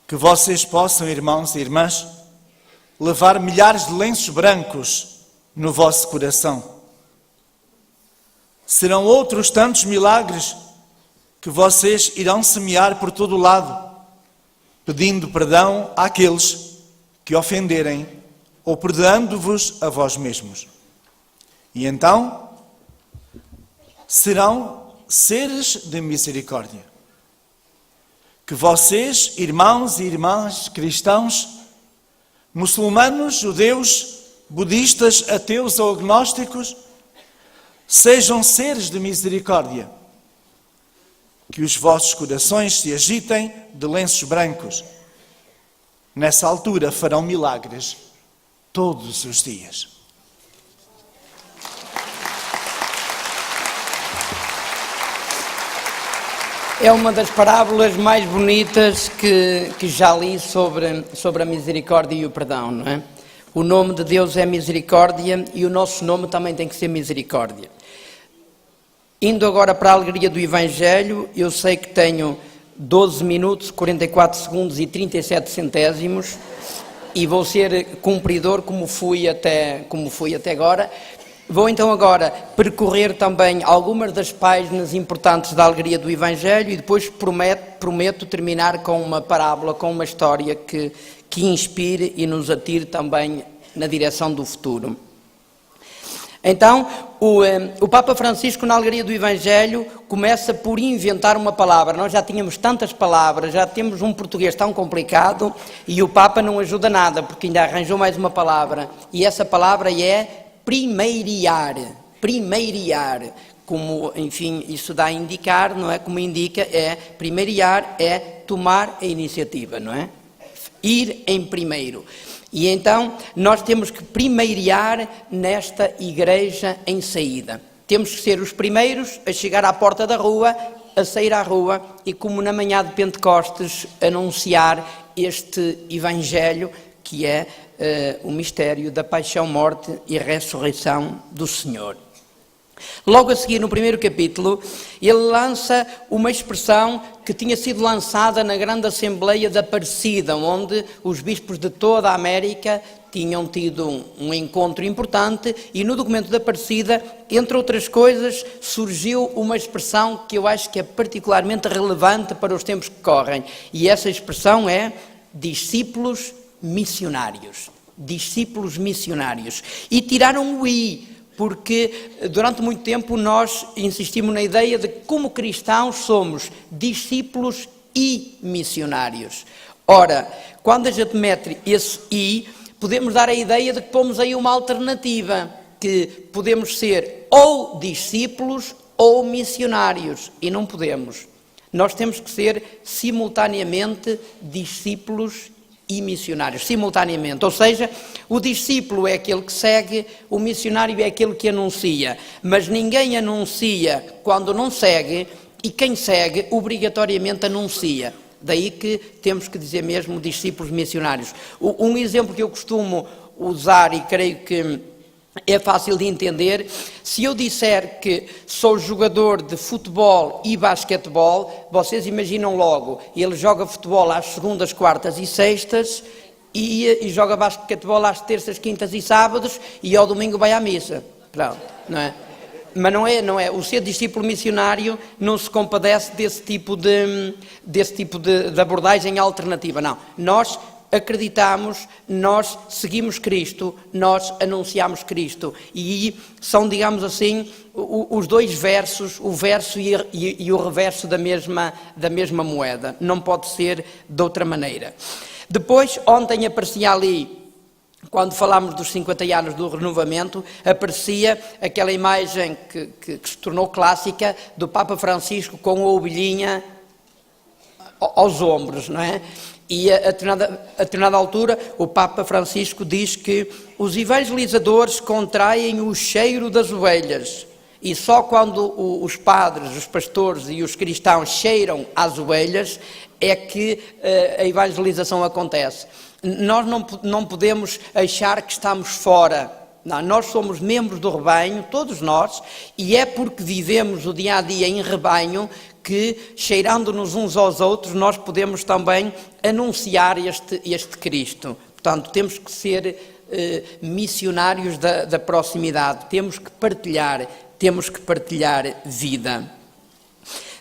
Que vocês possam, irmãos e irmãs, levar milhares de lenços brancos no vosso coração. Serão outros tantos milagres que vocês irão semear por todo o lado, pedindo perdão àqueles que ofenderem ou perdoando-vos a vós mesmos. E então serão seres de misericórdia. Que vocês, irmãos e irmãs cristãos, muçulmanos, judeus, budistas, ateus ou agnósticos, sejam seres de misericórdia. Que os vossos corações se agitem de lenços brancos. Nessa altura farão milagres todos os dias. É uma das parábolas mais bonitas que já li sobre a misericórdia e o perdão, não é? O nome de Deus é misericórdia e o nosso nome também tem que ser misericórdia. Indo agora para a alegria do Evangelho, eu sei que tenho 12 minutos, 44 segundos e 37 centésimos e vou ser cumpridor como fui até agora. Vou então agora percorrer também algumas das páginas importantes da alegria do Evangelho e depois prometo terminar com uma parábola, com uma história que inspire e nos atire também na direção do futuro. Então, o Papa Francisco, na Alegria do Evangelho, começa por inventar uma palavra. Nós já tínhamos tantas palavras, já temos um português tão complicado, e o Papa não ajuda nada, porque ainda arranjou mais uma palavra. E essa palavra é primeiriar. Primeiriar. Como, enfim, isso dá a indicar, não é? Como indica, primeiriar é tomar a iniciativa, não é? Ir em primeiro. E então, nós temos que primeiriar nesta igreja em saída. Temos que ser os primeiros a chegar à porta da rua, a sair à rua e, como na manhã de Pentecostes, anunciar este Evangelho que é o mistério da paixão, morte e ressurreição do Senhor. Logo a seguir, no primeiro capítulo, ele lança uma expressão que tinha sido lançada na grande Assembleia da Aparecida, onde os bispos de toda a América tinham tido um encontro importante, e no documento da Aparecida, entre outras coisas, surgiu uma expressão que eu acho que é particularmente relevante para os tempos que correm, e essa expressão é discípulos missionários. Discípulos missionários. E tiraram o I, porque durante muito tempo nós insistimos na ideia de que, como cristãos, somos discípulos e missionários. Ora, quando a gente mete esse I, podemos dar a ideia de que pomos aí uma alternativa, que podemos ser ou discípulos ou missionários, e não podemos. Nós temos que ser simultaneamente discípulos e missionários, simultaneamente. Ou seja, o discípulo é aquele que segue, o missionário é aquele que anuncia, mas ninguém anuncia quando não segue, e quem segue obrigatoriamente anuncia. Daí que temos que dizer mesmo discípulos missionários. Um exemplo que eu costumo usar, e creio que é fácil de entender, se eu disser que sou jogador de futebol e basquetebol, vocês imaginam logo, ele joga futebol às segundas, quartas e sextas, e joga basquetebol às terças, quintas e sábados, e ao domingo vai à missa. Pronto, não é? Mas não é. O ser discípulo missionário não se compadece desse tipo de abordagem alternativa, não. Nós acreditamos, nós seguimos Cristo, nós anunciamos Cristo. E são, digamos assim, os dois versos, o verso e o reverso da mesma moeda. Não pode ser de outra maneira. Depois, ontem aparecia ali, quando falámos dos 50 anos do renovamento, aparecia aquela imagem que se tornou clássica do Papa Francisco com a ovelhinha aos ombros, não é? E a determinada altura, o Papa Francisco diz que os evangelizadores contraem o cheiro das ovelhas, e só quando os padres, os pastores e os cristãos cheiram às ovelhas é que a evangelização acontece. Nós não podemos achar que estamos fora. Não, nós somos membros do rebanho, todos nós, e é porque vivemos o dia a dia em rebanho que, cheirando-nos uns aos outros, nós podemos também anunciar este Cristo. Portanto, temos que ser missionários da proximidade, temos que partilhar vida.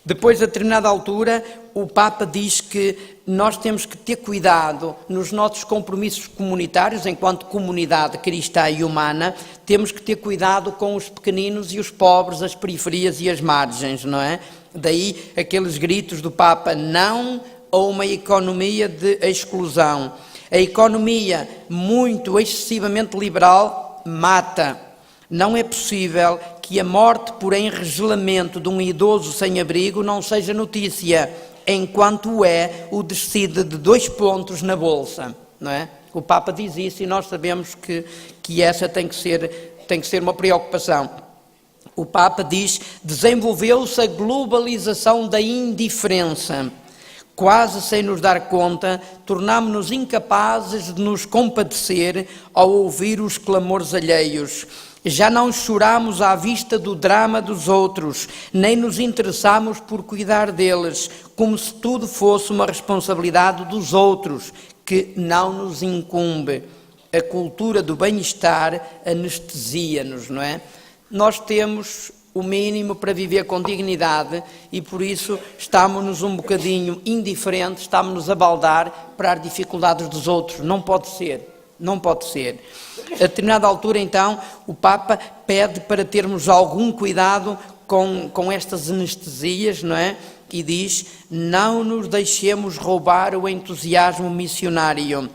Depois, a determinada altura, o Papa diz que nós temos que ter cuidado nos nossos compromissos comunitários, enquanto comunidade cristã e humana, temos que ter cuidado com os pequeninos e os pobres, as periferias e as margens, não é? Daí aqueles gritos do Papa, não a uma economia de exclusão. A economia muito excessivamente liberal mata. Não é possível que a morte por enregelamento de um idoso sem abrigo não seja notícia, enquanto é o descida de 2 pontos na bolsa, não é? O Papa diz isso e nós sabemos que essa tem que ser uma preocupação. O Papa diz, desenvolveu-se a globalização da indiferença. Quase sem nos dar conta, tornámos-nos incapazes de nos compadecer ao ouvir os clamores alheios. Já não choramos à vista do drama dos outros, nem nos interessamos por cuidar deles, como se tudo fosse uma responsabilidade dos outros, que não nos incumbe. A cultura do bem-estar anestesia-nos, não é? Nós temos o mínimo para viver com dignidade e por isso estamos-nos um bocadinho indiferentes, estamos-nos a baldar para as dificuldades dos outros. Não pode ser. Não pode ser. A determinada altura, então, o Papa pede para termos algum cuidado com estas anestesias, não é? E diz: não nos deixemos roubar o entusiasmo missionário.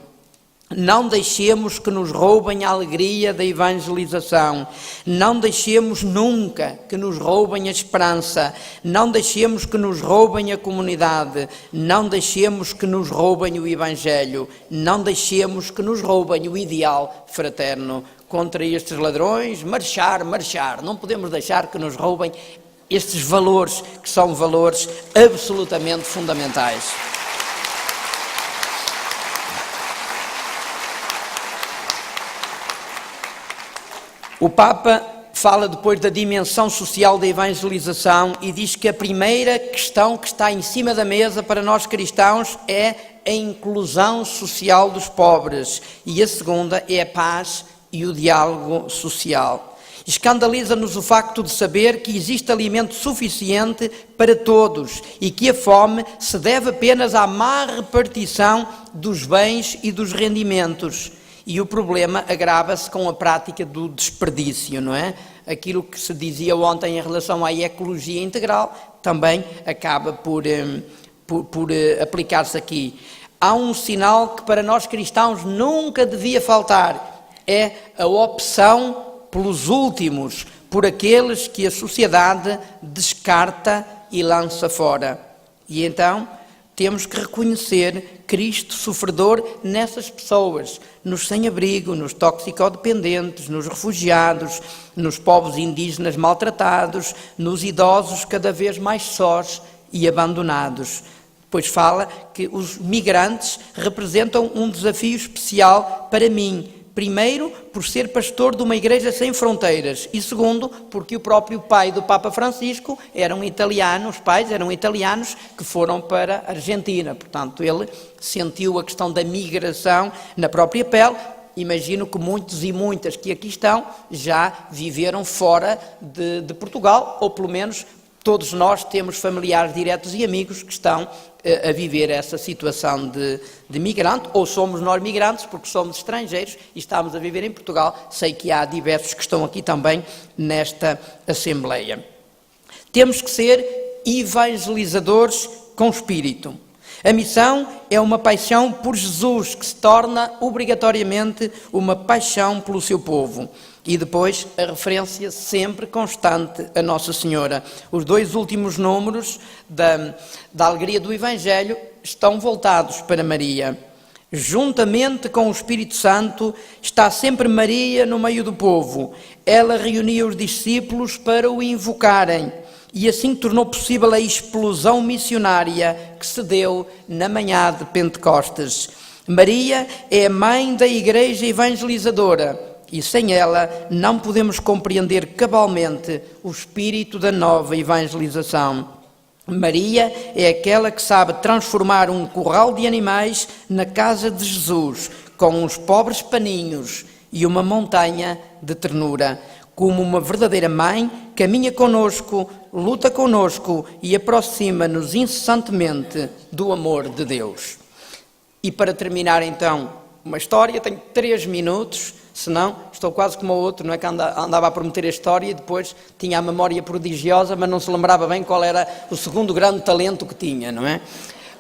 Não deixemos que nos roubem a alegria da evangelização. Não deixemos nunca que nos roubem a esperança. Não deixemos que nos roubem a comunidade. Não deixemos que nos roubem o Evangelho. Não deixemos que nos roubem o ideal fraterno. Contra estes ladrões, marchar, marchar. Não podemos deixar que nos roubem estes valores, que são valores absolutamente fundamentais. O Papa fala depois da dimensão social da evangelização e diz que a primeira questão que está em cima da mesa para nós cristãos é a inclusão social dos pobres e a segunda é a paz e o diálogo social. Escandaliza-nos o facto de saber que existe alimento suficiente para todos e que a fome se deve apenas à má repartição dos bens e dos rendimentos. E o problema agrava-se com a prática do desperdício, não é? Aquilo que se dizia ontem em relação à ecologia integral também acaba por aplicar-se aqui. Há um sinal que para nós cristãos nunca devia faltar, é a opção pelos últimos, por aqueles que a sociedade descarta e lança fora. E então temos que reconhecer Cristo sofredor nessas pessoas, nos sem-abrigo, nos toxicodependentes, nos refugiados, nos povos indígenas maltratados, nos idosos cada vez mais sós e abandonados. Depois fala que os migrantes representam um desafio especial para mim. Primeiro, por ser pastor de uma igreja sem fronteiras e segundo, porque o próprio pai do Papa Francisco era um italiano, os pais eram italianos que foram para a Argentina. Portanto, ele sentiu a questão da migração na própria pele. Imagino que muitos e muitas que aqui estão já viveram fora de Portugal, ou pelo menos todos nós temos familiares diretos e amigos que estão a viver essa situação de migrante, ou somos nós migrantes porque somos estrangeiros e estamos a viver em Portugal. Sei que há diversos que estão aqui também nesta Assembleia. Temos que ser evangelizadores com espírito. A missão é uma paixão por Jesus que se torna obrigatoriamente uma paixão pelo seu povo. E depois a referência sempre constante a Nossa Senhora. Os 2 últimos números da Alegria do Evangelho estão voltados para Maria. Juntamente com o Espírito Santo está sempre Maria no meio do povo. Ela reunia os discípulos para o invocarem e assim tornou possível a explosão missionária que se deu na manhã de Pentecostes. Maria é a mãe da Igreja Evangelizadora. E sem ela não podemos compreender cabalmente o espírito da nova evangelização. Maria é aquela que sabe transformar um curral de animais na casa de Jesus, com uns pobres paninhos e uma montanha de ternura. Como uma verdadeira mãe, caminha conosco, luta conosco e aproxima-nos incessantemente do amor de Deus. E para terminar então uma história, tenho 3 minutos, senão estou quase como o outro, não é que andava a prometer a história e depois tinha a memória prodigiosa, mas não se lembrava bem qual era o segundo grande talento que tinha, não é?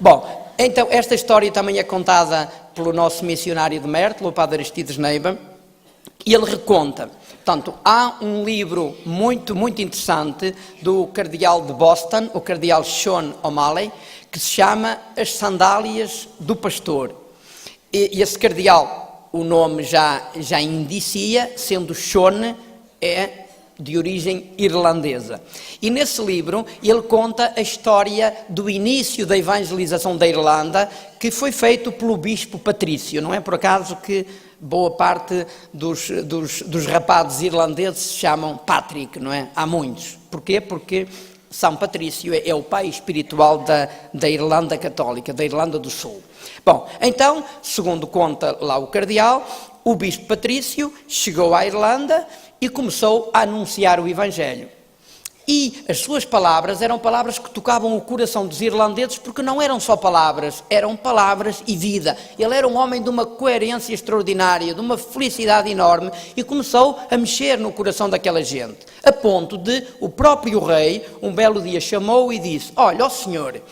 Bom, então esta história também é contada pelo nosso missionário de Mértola, o Padre Aristides Neiva, e ele reconta. Portanto, há um livro muito, muito interessante do cardeal de Boston, o cardeal Sean O'Malley, que se chama As Sandálias do Pastor. E esse cardeal, o nome já indicia, sendo Sean, é de origem irlandesa. E nesse livro ele conta a história do início da evangelização da Irlanda, que foi feito pelo bispo Patrício. Não é por acaso que boa parte dos rapazes irlandeses se chamam Patrick, não é? Há muitos. Porquê? Porque São Patrício é o pai espiritual da Irlanda Católica, da Irlanda do Sul. Bom, então, segundo conta lá o cardeal, o bispo Patrício chegou à Irlanda e começou a anunciar o Evangelho. E as suas palavras eram palavras que tocavam o coração dos irlandeses, porque não eram só palavras, eram palavras e vida. Ele era um homem de uma coerência extraordinária, de uma felicidade enorme, e começou a mexer no coração daquela gente, a ponto de o próprio rei, um belo dia, chamou e disse: olha, ó senhor,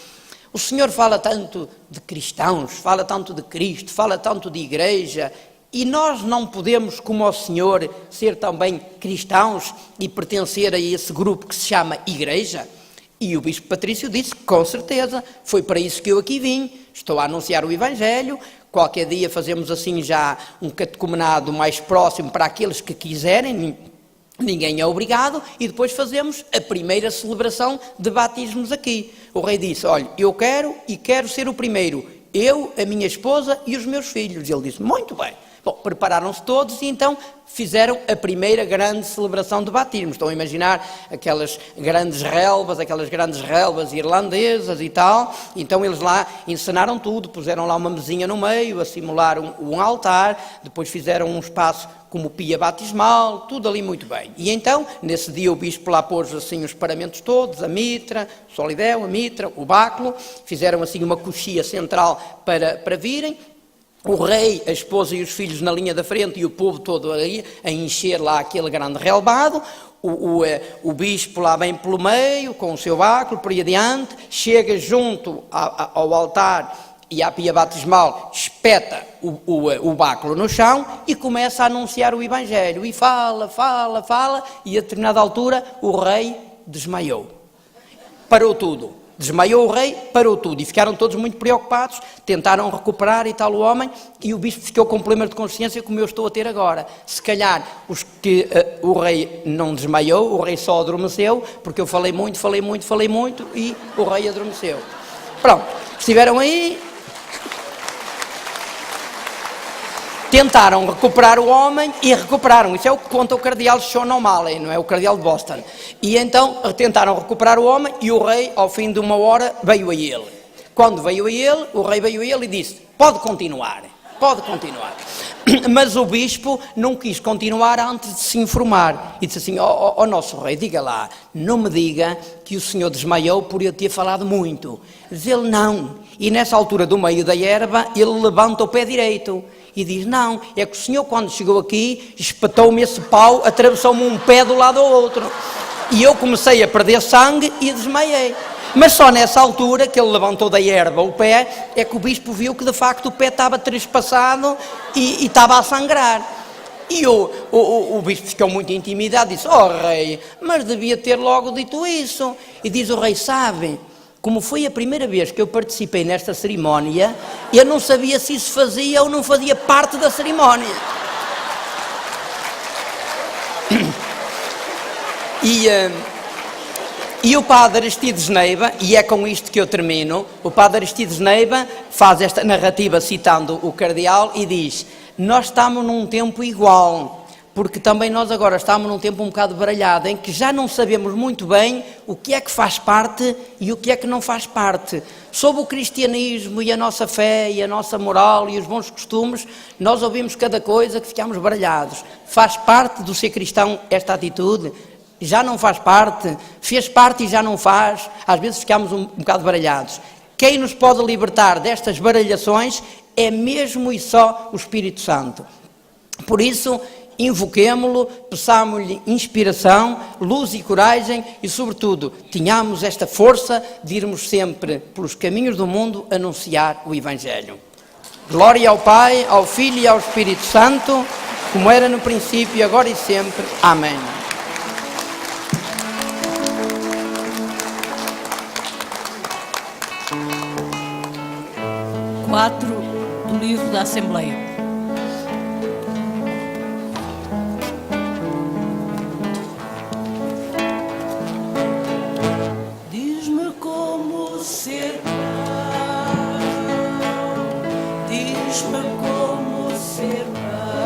o senhor fala tanto de cristãos, fala tanto de Cristo, fala tanto de igreja, e nós não podemos, como o senhor, ser também cristãos e pertencer a esse grupo que se chama igreja? E o bispo Patrício disse: com certeza, foi para isso que eu aqui vim, estou a anunciar o Evangelho. Qualquer dia fazemos assim já um catecumenado mais próximo para aqueles que quiserem, ninguém é obrigado, e depois fazemos a primeira celebração de batismos aqui. O rei disse: olha, eu quero ser o primeiro, eu, a minha esposa e os meus filhos. Ele disse: muito bem. Bom, prepararam-se todos e então fizeram a primeira grande celebração de batismo. Estão a imaginar aquelas grandes relvas irlandesas e tal. Então eles lá encenaram tudo, puseram lá uma mesinha no meio, a simular um altar, depois fizeram um espaço como pia batismal, tudo ali muito bem. E então, nesse dia, o bispo lá pôs assim os paramentos todos, a mitra, o solidéu, a mitra, o báculo, fizeram assim uma coxia central para virem. O rei, a esposa e os filhos na linha da frente e o povo todo ali a encher lá aquele grande relvado, o bispo lá bem pelo meio, com o seu báculo, por aí adiante, chega junto ao altar e à pia batismal, espeta o báculo no chão e começa a anunciar o Evangelho. E fala, e a determinada altura o rei desmaiou. Parou tudo. Desmaiou o rei, parou tudo, e ficaram todos muito preocupados, tentaram recuperar e tal o homem, e o bispo ficou com problemas de consciência como eu estou a ter agora. Se calhar o rei não desmaiou, o rei só adormeceu, porque eu falei muito, e o rei adormeceu. Pronto, estiveram aí, tentaram recuperar o homem e recuperaram. Isso é o que conta o cardeal Sean O'Malley, não é o cardeal de Boston. E então tentaram recuperar o homem e o rei, ao fim de uma hora, veio a ele. Quando veio a ele, o rei veio a ele e disse: pode continuar. Mas o bispo não quis continuar antes de se informar. E disse assim: ó nosso rei, diga lá, não me diga que o senhor desmaiou por eu ter falado muito. Diz ele: não. E nessa altura, do meio da erva, ele levanta o pé direito e diz: não, é que o senhor, quando chegou aqui, espetou-me esse pau, atravessou-me um pé do lado ao outro. E eu comecei a perder sangue e desmaiei. Mas só nessa altura que ele levantou da erva o pé, é que o bispo viu que de facto o pé estava trespassado e estava a sangrar. E o bispo ficou muito intimidado e disse: rei, mas devia ter logo dito isso. E diz o rei: sabe, como foi a primeira vez que eu participei nesta cerimónia, eu não sabia se isso fazia ou não fazia parte da cerimónia. E o padre Aristides Neiva, e é com isto que eu termino, o padre Aristides Neiva faz esta narrativa citando o cardeal e diz: nós estamos num tempo igual, porque também nós agora estamos num tempo um bocado baralhado, em que já não sabemos muito bem o que é que faz parte e o que é que não faz parte. Sobre o cristianismo e a nossa fé e a nossa moral e os bons costumes, nós ouvimos cada coisa que ficamos baralhados. Faz parte do ser cristão esta atitude? Já não faz parte? Fez parte e já não faz? Às vezes ficamos um bocado baralhados. Quem nos pode libertar destas baralhações é mesmo e só o Espírito Santo. Por isso, invoquemo-lo, peçamos-lhe inspiração, luz e coragem e, sobretudo, tenhamos esta força de irmos sempre pelos caminhos do mundo anunciar o Evangelho. Glória ao Pai, ao Filho e ao Espírito Santo, como era no princípio, agora e sempre. Amém. Do livro da Assembleia. Diz-me como ser pão, diz-me como ser pão.